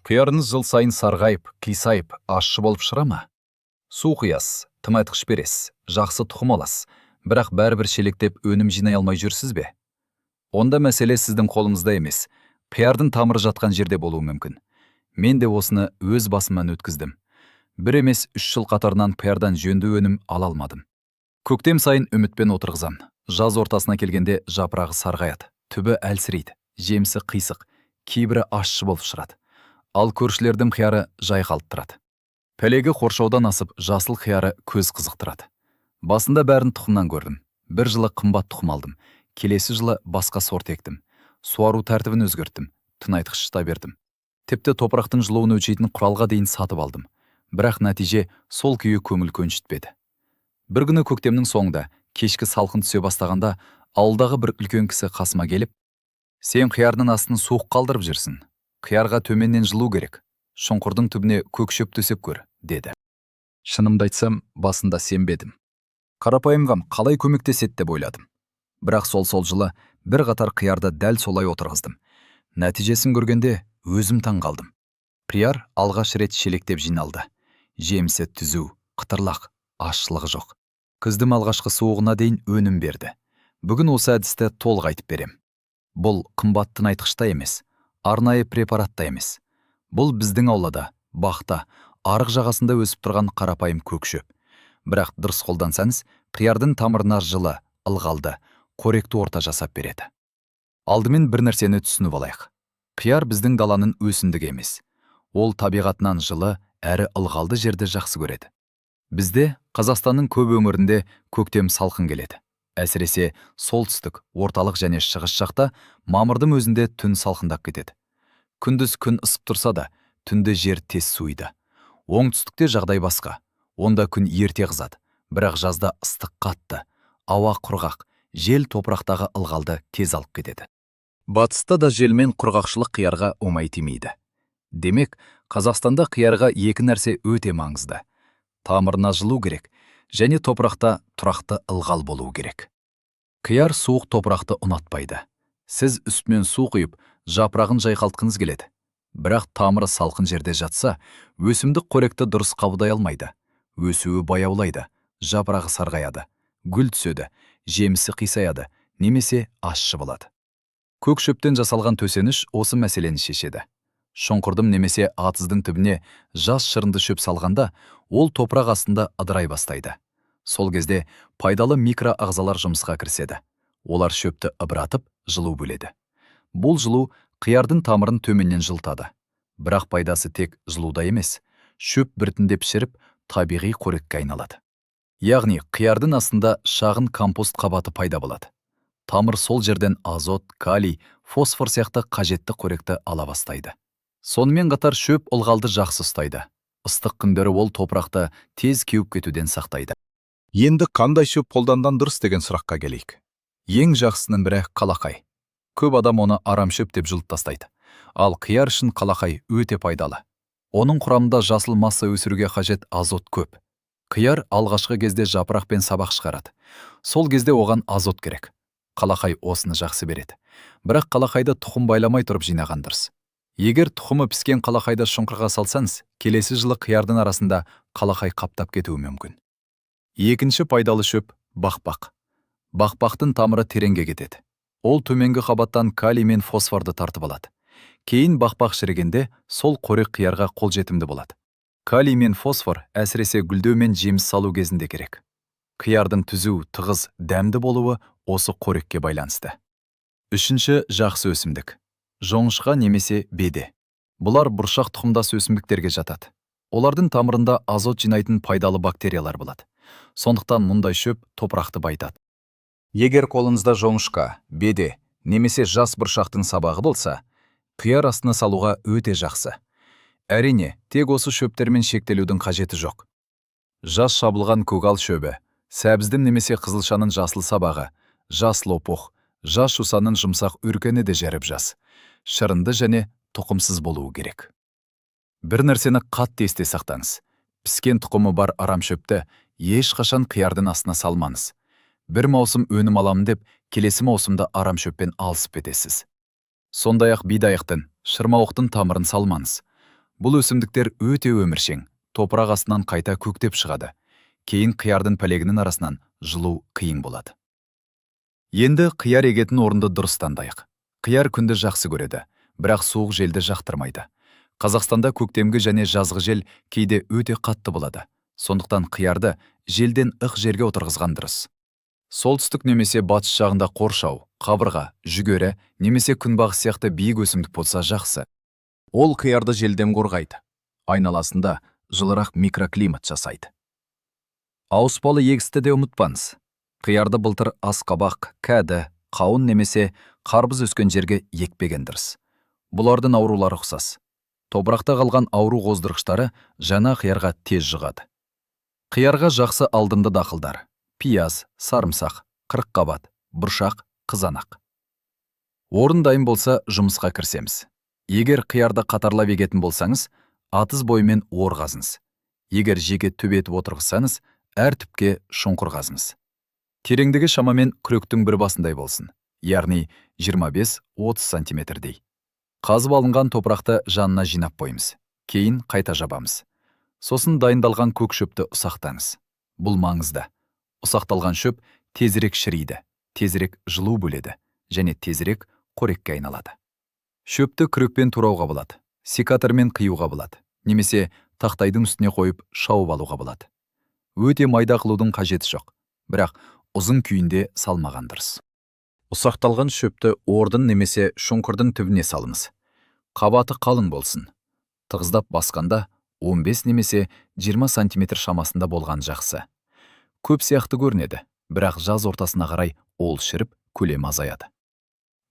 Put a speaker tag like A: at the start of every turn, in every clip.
A: Қиярыңыз жыл сайын сарғайып, қисайып, ащы болып шыға ма? Су құясыз, тыңайтқыш бересіз, жақсы тұқым аласыз, бірақ бәрібір шелектеп өнім жинай алмай жүрсіз бе? Онда мәселе сіздің қолыңызда емес, қиярдың тамыры жатқан жерде болуы мүмкін. Мен де осыны өз басымнан өткіздім. Бір емес 3 жыл қатарынан қиярдан жөнді өнім ала алмадым. Көктем сайын үмітпен отырғызам. Жаз ортасына келгенде жапырағы сарғаяды, түбі әлсірейді, жемісі қисық, кейбірі ащы болып шығады. Ал көршілердің қияры жайқалып тұрады. Пәлегі қоршаудан асып, жасыл қияры көз қызықтырады. Басында бәрін тұқымнан көрдім. Бір жылы қымбат тұқым алдым. Келесі жылы басқа сорт ектім. Суару тәртібін өзгерттім. Тыңайтқыш та бердім. Тіпті топырақтың жылуын өлшейтін құралға дейін сатып алдым. Бірақ нәтиже сол күйі көңіл көншітпеді. Бір күні көктемнің соңында, кешкі салқын түсе бастағанда, ауылдағы бір үлкен кісі қасыма келіп, «Сен қиярдың астын суық қалдырып жүрсің. Қиярға төменнен жылу керек. Шұңқырдың түбіне көк шөп төсеп көр», деді. Шынымды айтсам, басында сенбедім. Қарапайымғам қалай көмектеседі деп ойладым. Бірақ сол жылы бір қатар қиярды дәл солай отырғыздым. Нәтижесін көргенде өзім таң қалдым. Қияр алғаш рет шелектеп жиналды. Жемісі түзу, қытырлақ, ащылығы жоқ. Күздің алғашқы суығына дейін өнім берді. Бүгін осы әдісті толық айтып берем. Бұл қымбат тыңайтқыш та емес, арнайы препарат та емес. Бұл біздің аулада, бақта, арық жағасында өсіп тұрған қарапайым көк шөп. Бірақ дұрыс қолдансаңыз, қиярдың тамырына жылы, ылғалды, қоректі орта жасап береді. Алдымен бір нәрсені түсініп алайық. Қияр біздің даланың өсімдігі емес. Ол табиғатынан жылы, әрі ылғалды жерді жақсы көреді. Бізде, Қазақстанның көп өңірінде көктем салқын келеді. Әсіресе солтүстік, орталық және шығыс жақта мамырдың өзінде түн салқындап кетеді. Күндіз күн ысып тұрса да, түнде жер тез суиды. Оңтүстікте жағдай басқа. Онда күн ерте қызады, бірақ жазда ыстық қатты, ауа құрғақ, жел топырақтағы ылғалды тез алып кетеді. Батыста да жел мен құрғақшылық қиярға оңай тимейді. Демек, Қазақстанда қиярға екі нәрсе өте маңызды. Тамырына жылу керек, және топырақта тұрақты ылғал болуы керек. Қияр суық топырақты ұнатпайды. Сіз үстімен су құйып, жапырағын жайқалтқыңыз келеді. Бірақ тамыры салқын жерде жатса, өсімдік қоректі дұрыс қабылдай алмайды. Өсуі баяулайды, жапырағы сарғаяды, гүл түседі, жемісі қисаяды, немесе ащы болады. Көк шөптен жасалған төсеніш осы мәселені шешеді. Шұңқырдың немесе атыздың түбіне жас шырынды шөп салғанда, ол топырақ астында ыдырай бастайды. Сол кезде пайдалы микроағзалар жұмысқа кіріседі. Олар шөпті ыбыратып, жылу бөледі. Бұл жылу қиярдың тамырын төменнен жылытады. Бірақ пайдасы тек жылуда емес, шөп біртіндеп шіріп, табиғи қорекке айналады. Яғни, қиярдың астында шағын компост қабаты пайда болады. Тамыр сол жерден азот, калий, фосфор сияқты қажетті қоректі ала бастайды. Сонымен қатар шөп ылғалды жақсы ұстайды. Ыстық күндері ол топырақты тез кеуіп кетуден сақтайды. Енді қандай шөп қолдандан дұрыс деген сұраққа келейік. Ең жақсының бірі қалақай. Көп адам оны арам шөп деп жұлып тастайды. Ал қияр үшін қалақай өте пайдалы. Оның құрамында жасыл масса өсіруге қажет азот көп. Қияр алғашқы кезде жапырақ пен сабақ шығарады. Сол кезде оған азот керек. Қалақай осыны жақсы береді. Бірақ қалақайды тұқым байламай тұрып жинаған дұрыс. Егер тұқымы піскен қалақайды шұңқырға салсаңыз, келесі жылы қиярдың арасында қалақай қаптап кетуі мүмкін. Екінші пайдалы шөп – бақбақ. Бақбақтың тамыры тереңге кетеді. Ол төменгі қабаттан калий мен фосфорды тартып алады. Кейін бақбақ шірігенде сол қорек қиярға қолжетімді болады. Калий мен фосфор әсіресе гүлдеу мен жеміс салу кезінде керек. Қиярдың түзу, тығыз, дәмді болуы осы қорекке байланысты. Үшінші жақсы өсімдік. Жоңышқа немесе беде. Бұлар бұршақ тұқымдас өсімдіктерге жатады. Олардың тамырында азот жинайтын пайдалы бактериялар болады. Сондықтан мұндай шөп топырақты байтады. Егер қолыңызда жоңышқа, беде немесе жас бұршақтың сабағы болса, қияр астына салуға өте жақсы. Әрине, тек осы шөптермен шектелудің қажеті жоқ. Жас шабылған көгал шөбі, сәбіздің немесе қызылшаның жасыл сабағы, жас лопух, жас жусанның жұмсақ үркені де жәріп жас. Шырынды және тұқымсыз болуы керек. Бір нәрсені қатты есте сақтаңыз. Піскен тұқымы бар арам шөпті ешқашан қиярдың астына салмаңыз. Бір маусым өнім аламын деп, келесі маусымда арам шөппен алысып кетесіз. Сондай-ақ бидайықтың, шырмауықтың тамырын салмаңыз. Бұл өсімдіктер өте өміршең, топырақ астынан қайта көктеп шығады. Кейін қиярдың пәлегінің арасынан жылу қиын болады. Енді қияр егетін орынды дұрыс таңдайық. Қияр күнді жақсы көреді, бірақ суық желді жақтырмайды. Қазақстанда көктемгі және жазғы жел кейде өте қатты болады. Сондықтан қиярды желден ық жерге отырғызған дұрыс. Солтүстік немесе батыс жағында қоршау, қабырға, жүгері немесе күнбағыс сияқты биік өсімдік болса жақсы. Ол қиярды желден қорғайды. Айналасында жылырақ микроклимат жасайды. Ауыспалы егісті де ұмытпаңыз. Қиярды былтыр асқабақ, кәді, қауын немесе қарбыз өскен жерге екпеген дұрыс. Бұлардың аурулары ұқсас. Топырақта қалған ауру қоздырғыштары жаңа қиярға тез жұғады. Қиярға жақсы алдымды дақылдар: пияз, сарымсақ, қырыққабат, бұршақ, қызанақ. Орын дайын болса, жұмысқа кірісеміз. Егер қиярды қатарлап егетін болсаңыз, атыз бойымен ор қазыңыз. Егер жеке төбетіп отырғызсаңыз, әр түпке шұңқыр қазыңыз. Тереңдігі шамамен күректің бір басындай болсын, яғни 25-30 сантиметрдей. Қазып алынған топырақты жанына жинап қойымыз. Кейін қайта жабамыз. Сосын дайындалған көк шөпті ұсақтаңыз. Бұл маңызды. Ұсақталған шөп тезірек шірейді, тезірек жылу бөледі және тезірек қорекке айналады. Шөпті күрекпен турауға болады, секатормен қиюға болады, немесе тақтайдың үстіне қойып шауып алуға болады. Өте майда қылудың қажеті жоқ, бірақ ұзын күйінде салмаған дұрыс. Ұсақталған шөпті ордың немесе шұңқырдың түбіне салыңыз. Қабаты қалың болсын. Тығыздап басқанда 15 немесе 20 сантиметр шамасында болған жақсы. Көп сияқты көрінеді, бірақ жаз ортасына қарай ол шіріп, көлемі азаяды.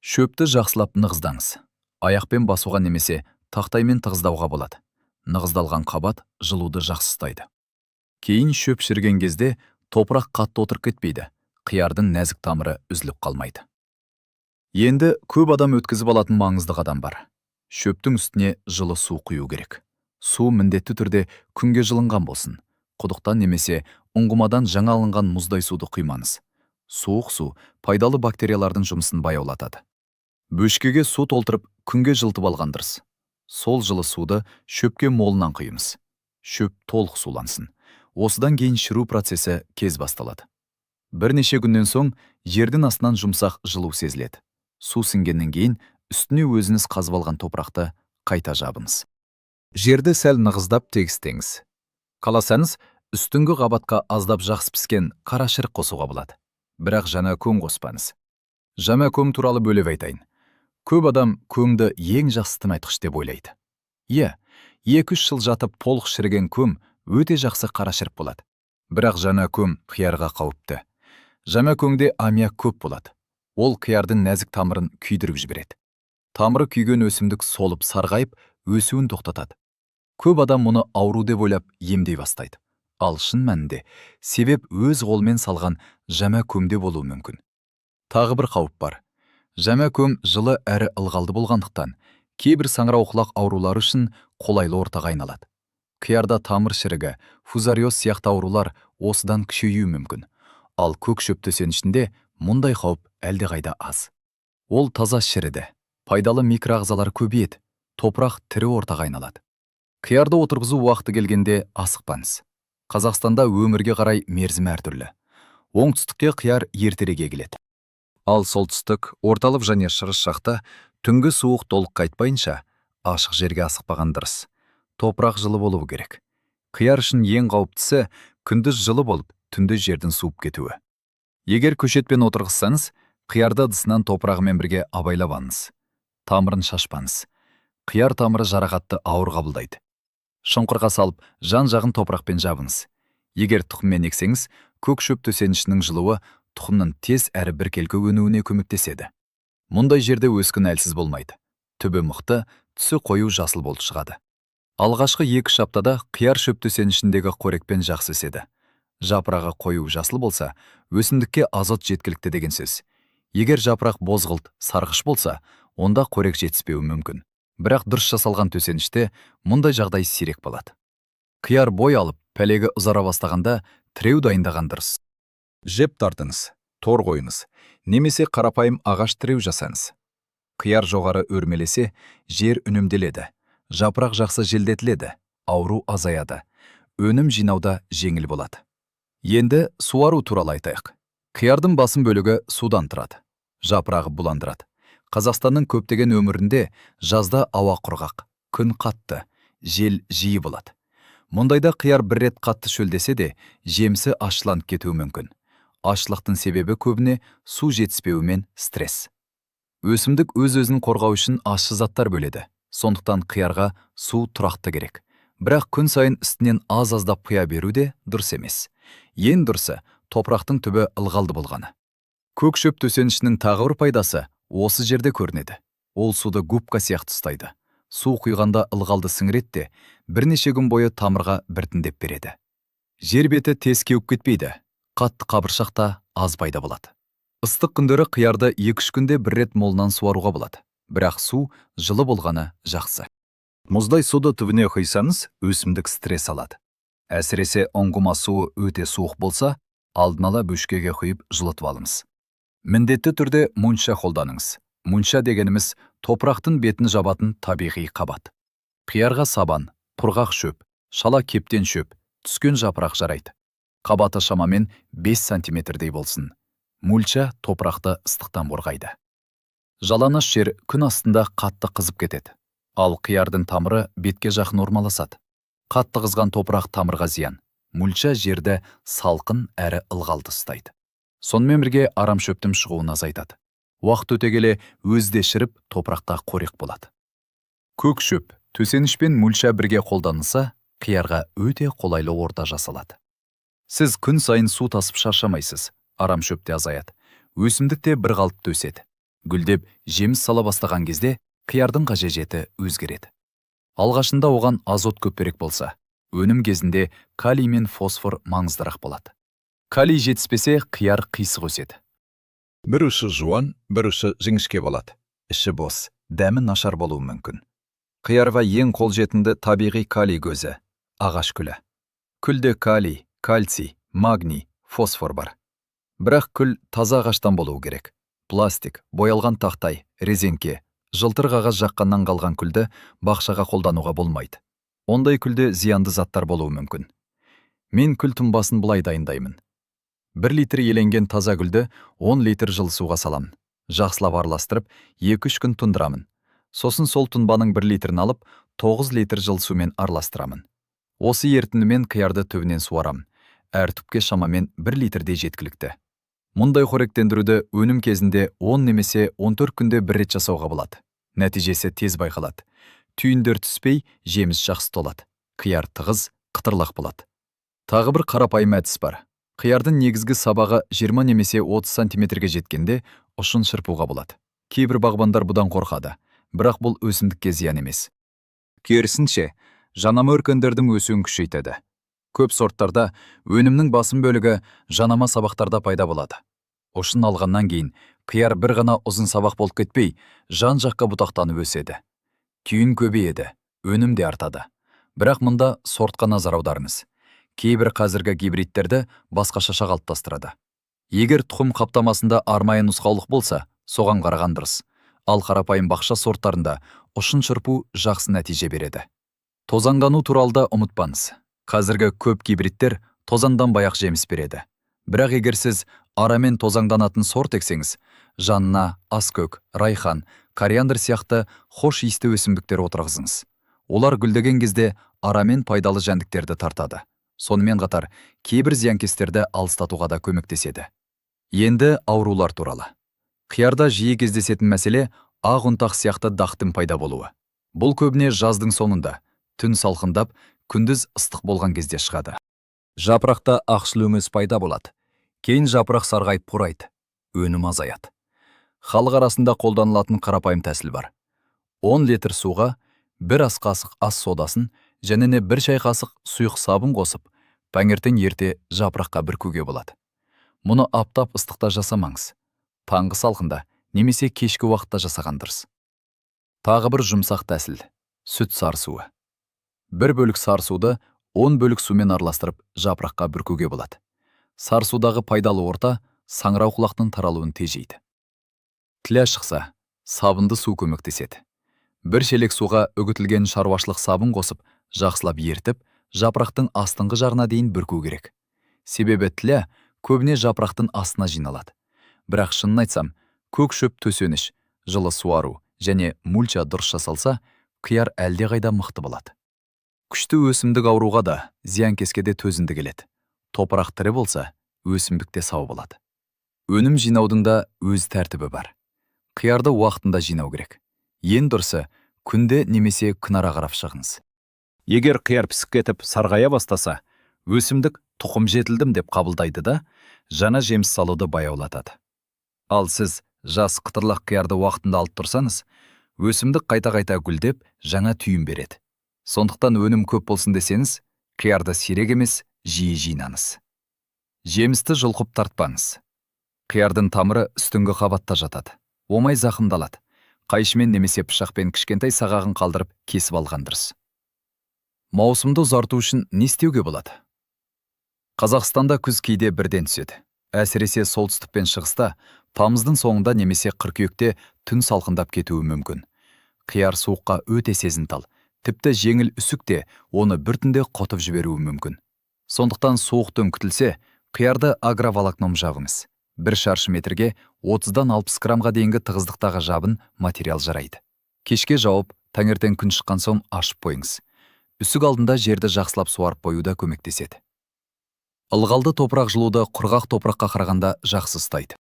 A: Шөпті жақсылап нығыздаңыз. Аяқпен басуға немесе тақтаймен тығыздауға болады. Нығыздалған қабат жылуды жақсы ұстайды. Кейін шөп шірген кезде топырақ қатты отырып кетпейді, қиярдың нәзік тамыры үзіліп қалмайды. Енді көп адам өткізіп алатын маңызды қадам бар. Шөптің үстіне жылы су құю керек. Су міндетті түрде күнге жылынған болсын. Құдықтан немесе ұңғымадан жаңа алынған мұздай суды құймаңыз. Суық су пайдалы бактериялардың жұмысын баяулатады. Бөшкеге су толтырып, күнге жылытып алған дұрыс. Сол жылы суды шөпке молынан құйымыз. Шөп толық сулансын. Осыдан кейін шіру процесі кез басталады. Бірнеше күннен соң жердің астынан жұмсақ жылу сезіледі. Су сіңгеннен кейін үстіне өзіңіз қазып алған топырақты қайта жабыңыз. Жерді сәл нығыздап тегістеңіз. Қаласаңыз, үстіңгі қабатқа аздап жақсы піскен қара шірік қосуға болады. Бірақ жаңа көң қоспаңыз. Жаңа көң туралы бөліп айтайын. Көп адам көңді ең жақсы тыңайтқыш деп ойлайды. 2-3 жыл жатып толық шіріген көң өте жақсы қара шірік болады. Бірақ жаңа көң қиярға қауіпті. Жаңа көңде аммиак көп болады. Ол қиярдың нәзік тамырын күйдіріп жібереді. Тамыры күйген өсімдік солып сарғайып, өсуін тоқтатады. Көп адам мұны ауру деп ойлап емдей бастайды. Ал шын мәнінде себеп өз қолмен салған жаңа көмде болуы мүмкін. Тағы бір қауіп бар. Жаңа көм жылы әрі ылғалды болғандықтан, кейбір саңырауқұлақ аурулары үшін қолайлы ортаға айналады. Қиярда тамыр шірігі, фузариоз сияқты аурулар осыдан күшеюі мүмкін. Ал көк шөп төсенішінде мұндай қауіп әлдеқайда аз. Ол таза шіріді, пайдалы микроағзалар көбейеді, топырақ тірі ортаға айналады. Қиярды отырғызу уақыты келгенде асықпаңыз. Қазақстанда өмірге қарай мерзім әртүрлі. Оңтүстікке қияр ертерек егіледі. Ал солтүстік, орталық және шығыс жақта түнгі суық толық қайтпайынша ашық жерге асықпаған дұрыс. Топырақ жылы болуы керек. Қияр үшін ең қауіптісі күндіз жылы болып, түнде жердің суып кетуі. Егер көшетпен отырғызсаңыз, қиярды ыдысынан топырағымен бірге абайлап алыңыз. Тамырын шашпаңыз. Қияр тамыры жарақатты ауыр қабылдайды. Шұңқырға салып, жан-жағын топырақпен жабыңыз. Егер тұқыммен ексеңіз, көк шөп төсенішінің жылуы тұқымның тез әрі біркелкі өнуіне көмектеседі. Мұндай жерде өскін әлсіз болмайды. Түбі мықты, түсі қою жасыл болып шығады. Алғашқы 2 аптада қияр шөп төсенішіндегі қорекпен жақсы өседі. Жапырағы қою жасыл болса, өсімдікке азот жеткілікті деген сөз. Егер жапырақ бозғылт, сарғыш болса, онда қорек жетіспеуі мүмкін. Бірақ дұрыс жасалған төсеніште мұндай жағдай сирек болады. Қияр бой алып, пәлегі ұзара бастағанда тіреу дайындаған дұрыс. Жеп тартыңыз, тор қойыңыз, немесе қарапайым ағаш тіреу жасаңыз. Қияр жоғары өрмелесе, жер үнемделеді. Жапырақ жақсы желдетіледі, ауру азаяды, өнім жинауда жеңіл болады. Енді суару туралы айтайық. Қиярдың басым бөлігі судан тұрады. Жапырағы буландырады. Қазақстанның көптеген өңірінде жазда ауа құрғақ, күн қатты, жел жиі болады. Мұндайда қияр бір рет қатты шөлдесе де, жемісі ашыланып кетуі мүмкін. Ашлықтың себебі көбіне су жетіспеуі мен стресс. Өсімдік өз-өзін қорғау үшін ащы заттар бөледі. Сондықтан қиярға су тұрақты керек. Бірақ күн сайын үстінен аз-аздап құя беру де дұрыс емес. Ең дұрысы топырақтың түбі ылғалды болғаны. Көк шөп төсенішінің тағы бір пайдасы осы жерде көрінеді. Ол суды губка сияқты ұстайды. Су құйғанда ылғалды сіңіреді де, бірнеше күн бойы тамырға біртіндеп береді. Жер беті тез кеуіп кетпейді. Қатты қабыршақ та аз пайда болады. Ыстық күндері қиярды 2-3 күнде бір рет молынан суаруға болады. Бірақ су жылы болғаны жақсы. Мұздай суды түбіне құйсаңыз, өсімдік стресс алады. Әсіресе ұңғыма суы өте суық болса, алдын ала бөшкеге құйып жылытып алыңыз. Міндетті түрде мунча қолданыңыз. Мунча дегеніміз топырақтың бетін жабатын табиғи қабат. Қиярға сабан, құрғақ шөп, шала кептен шөп, түскен жапырақ жарайды. Қабаты шамамен 5 сантиметрдей болсын. Мульча топырақты ыстықтан қорғайды. Жалаңаш жер күн астында қатты қызып кетеді. Ал қиярдың тамыры бетке жақын орналасады. Қатты қызған топырақ тамырға зиян. Мульча жерді салқын әрі ылғалды ұстайды. Сонымен бірге арам шөптің шығуын азайтады. Уақыт өте келе өзде шіріп, топырақта қорек болады. Көк шөп, төсеніш пен мульча бірге қолданылса, қиярға өте қолайлы орта жасалады. Сіз күн сайын су тасып шаршамайсыз, арам шөпте азаяды. Өсімдікте бір қалыпты өседі. Гүлдеп, жеміс сала бастаған кезде қиярдың қажеті өзгереді. Алғашында оған азот көпірек болса, өнім кезінде калий мен фосфор маңыздырақ болады. Калий жетіспесе, қияр қисық өседі. Бір ұшы жуан, бір ұшы жіңішке болады. Іші бос, дәмі нашар болуы мүмкін. Қиярға ең қолжетімді табиғи калий көзі – ағаш күлі. Күлде калий, кальций, магний, фосфор бар. Бірақ күл таза ағаштан болуы керек. Пластик, боялған тақтай, резеңке, жылтыр қағаз жаққаннан қалған күлді бақшаға қолдануға болмайды. Ондай күлде зиянды заттар болуы мүмкін. Мен күл тұнбасын былай дайындаймын. 1 литр еленген таза күлді 10 литр жылы суға саламын. Жақсылап араластырып, 2-3 күн тұндырамын. Сосын сол тұнбаның 1 литрін алып, 9 литр жылы сумен араластырамын. Осы ертіндімен қиярды түбінен суарамын. Әр түпке шамамен 1 литрдей жеткілікті. Мұндай қоректендіруді өнім кезінде 10 немесе 14 күнде бір рет жасауға болады. Нәтижесі тез байқалады. Түйіндер түспей, жеміс жақсы толады. Қияр тығыз, қытырлақ болады. Тағы бір қарапайым әдіс бар. Қиярдың негізгі сабағы 20 немесе 30 сантиметрге жеткенде ұшын шырпуға болады. Кейбір бағбандар бұдан қорқады, бірақ бұл өсімдікке зиян емес. Керісінше, жанама өркендердің өсуін күшейтеді. Көп сорттарда өнімнің басым бөлігі жанама сабақтарда пайда болады. Ұшын алғаннан кейін қияр бір ғана ұзын сабақ болып кетпей, жан-жаққа бұтақтанып өседі. Түйін көбейеді, өнім де артады. Бірақ мұнда сортқа назар аударыңыз. Кейбір қазіргі гибридтерді басқаша қалыптастырады. Егер тұқым қаптамасында арнайы нұсқаулық болса, соған қараған дұрыс. Ал қарапайым бақша сорттарында ұшын шырпу жақсы нәтиже береді. Тозаңдану туралы ұмытпаңыз. Қазіргі көп гибридтер тозаңдан баяқ жеміс береді. Бірақ егер сіз арамен тозаңданатын сорт ексеңіз, жанына аскөк, райхан, кориандр сияқты хош иісті өсімдіктер отырғызыңыз. Олар гүлдеген кезде арамен пайдалы жәндіктерді тартады. Сонымен қатар, кейбір зиянкестерді алыстатуға да көмектеседі. Енді аурулар туралы. Қиярда жиі кездесетін мәселе ақ ұнтақ сияқты дақтың пайда болуы. Бұл көбіне жаздың соңында, түн салқындап, күндіз ыстық болған кезде шығады. Жапырақта ақшыл өңес пайда болады. Кейін жапырақ сарғайып қурайды, өнім азаяды. Халық арасында қолданылатын қарапайым тәсіл бар. 10 литр суға 1 ас қасық ас содасын және 1 шай қасық сұйық сабын қосып, таңертең ерте жапыраққа бүркуге болады. Мұны аптап ыстықта жасамаңыз. Таңғы салқында немесе кешкі уақытта жасаған дұрыс. Тағы бір жұмсақ тәсіл – сүт сарысуы. 1 бөлік сарысуды 10 бөлік сумен араластырып жапыраққа бүркуге болады. Сарысудағы пайдалы орта саңырау құлақтың таралуын тежейді. Тілә шықса, сабынды су көмектеседі. Бір шелек суға үгітілген шаруашылық сабын қосып, жақсылап ертіп, жапырақтың астыңғы жағына дейін бүрку керек. Себебі тілі көбіне жапырақтың астына жиналады. Бірақ шынын айтсам, көк шөп төсеніш, жылы суару және мульча дұрыс жасалса, қияр әлдеқайда мықты болады. Күшті өсімдік ауруға да, зиянкеске де төзімді келеді. Топырақ тірі болса, өсімдік те сау болады. Өнім жинаудың да өз тәртібі бар. Қиярды уақытында жинау керек. Ең дұрысы, күнде немесе күн ара қарап шығыңыз. Егер қияр пісіп кетіп сарғая бастаса, өсімдік тұқым жетілдім деп қабылдайды да, жаңа жеміс салуды баяулатады. Ал сіз жас қытырлақ қиярды уақытында алып тұрсаңыз, өсімдік қайта-қайта гүлдеп, жаңа түйін береді. Сондықтан өнім көп болсын десеңіз, қиярды сирек емес, жиі жинаңыз. Жемісті жұлқып тартпаңыз. Қиярдың тамыры үстіңгі қабатта жатады. Омай зақымдалады. Қайшымен немесе пышақпен кішкентай сағағын қалдырып кесіп алған дұрыс. Маусымды ұзарту үшін не істеуге болады? Қазақстанда күз кейде бірден түседі. Әсіресе солтүстік пен шығыста тамыздың соңында немесе қыркүйекте түн салқындап кетуі мүмкін. Қияр суыққа өте сезімтал. Тіпті жеңіл үсікте оны бір түнде қотып жіберуі мүмкін. Сондықтан суық түн күтілсе, қиярды агроволокном жабыңыз. 1 шаршы метрге 30-дан 60 граммға дейінгі тығыздықтағы жабын материал жарайды. Кешке жауып, таңертең күн шыққан соң ашып қойыңыз. Үсік алдында жерді жақсылап суарып қоюда көмектеседі. Ылғалды топырақ жылуды құрғақ топыраққа қарағанда жақсы ұстайды.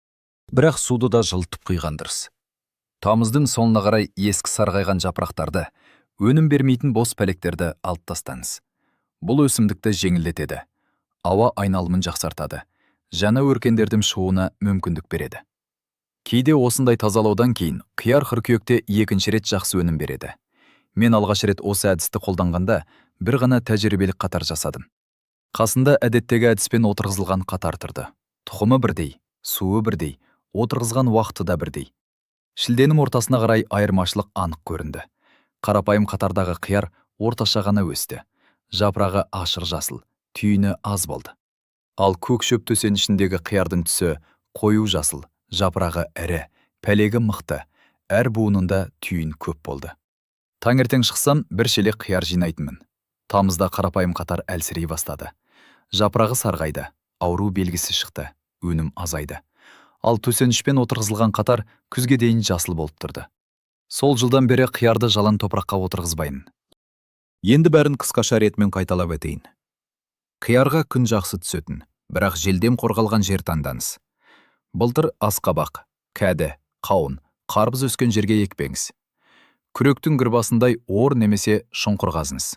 A: Бірақ суды да жылытып құйған дұрыс. Тамыздың соңына қарай ескі сарғайған жапырақтарды, өнім бермейтін бос пәлектерді алып тастаңыз. Бұл өсімдікті жеңілдетеді. Ауа айналымын жақсартады. Жаңа өркендердің шығуына мүмкіндік береді. Кейде осындай тазалаудан кейін қияр қыркүйекте екінші рет жақсы өнім береді. Мен алғаш рет осы әдісті қолданғанда бір ғана тәжірибелік қатар жасадым. Қасында әдеттегі әдіспен отырғызылған қатар тұрды. Тұқымы бірдей, суы бірдей, отырғызған уақыты да бірдей. Шілденің ортасына қарай айырмашылық анық көрінді. Қарапайым қатардағы қияр орташа ғана өсті. Жапырағы ашық жасыл, түйіні аз болды. Ал көк шөп төсенішіндегі қиярдың түсі қою жасыл, жапырағы ірі, пәлегі мықты, әр буынында түйін көп болды. Таңертең шықсам, бір шелек қияр жинайтынмын. Тамызда қарапайым қатар әлсірей бастады. Жапырағы сарғайды, ауру белгісі шықты, өнім азайды. Ал төсенішпен отырғызылған қатар күзге дейін жасыл болып тұрды. Сол жылдан бері қиярды жалаң топыраққа отырғызбаймын. Енді бәрін қысқаша ретмен қайталап өтейін. Қиярға күн жақсы түсетін, бірақ желден қорғалған жер таңдаңыз. Былтыр асқабақ, кәді, қауын, қарбыз өскен жерге екпеңіз. Күректің гүрбасындай ор немесе шұңқыр қазыңыз.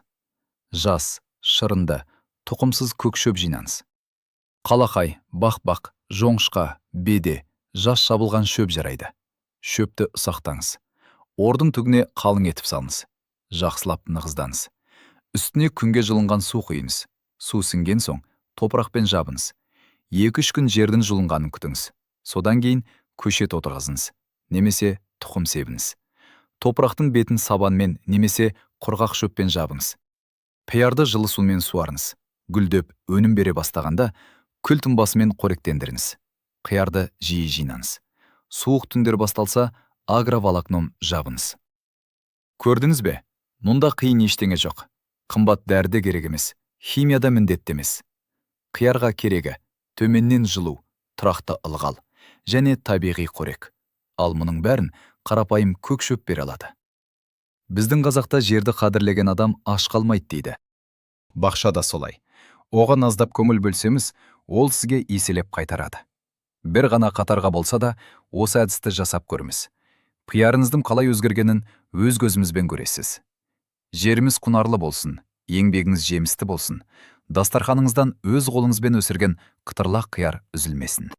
A: Жас, шырынды, тұқымсыз көк шөп жинаңыз. Қалақай, бақ-бақ, жоңышқа, беде, жас шабылған шөп жарайды. Шөпті ұсақтаңыз. Ордың түгіне қалың етіп салыңыз. Жақсылап нығыздаңыз. Үстіне күнге жылынған су құйыңыз. Су сіңген соң топырақпен жабыңыз. 2-3 күн жердің жылынғанын күтіңіз. Содан кейін көшет отырғызыңыз, немесе тұқым себіңіз. Топырақтың бетін сабанмен немесе құрғақ шөппен жабыңыз. Қиярды жылы сумен суарыңыз. Гүлдеп, өнім бере бастағанда күл тұнбасымен қоректендіріңіз. Қиярды жиі жинаңыз. Суық түндер басталса, агроволокном жабыңыз. Көрдіңіз бе? Мұнда қиын ештеңе жоқ. Қымбат дәрі керек емес. Химияда міндетті емес. Қиярға керегі төменнен жылу, тұрақты ылғал және табиғи қорек. Ал мұның бәрін қарапайым көк шөп бере алады. Біздің қазақта жерді қадірлеген адам аш қалмайды дейді. Бақша да солай. Оған аздап көңіл бөлсеміз, ол сізге еселеп қайтарады. Бір ғана қатарға болса да, осы әдісті жасап көріңіз. Қиярыңыздың қалай өзгергенін өз көзімізбен көресіз. Жеріміз құнарлы болсын, еңбегіңіз жемісті болсын. Дастарханыңыздан өз қолыңызбен өсірген қытырлақ қияр үзілмесін.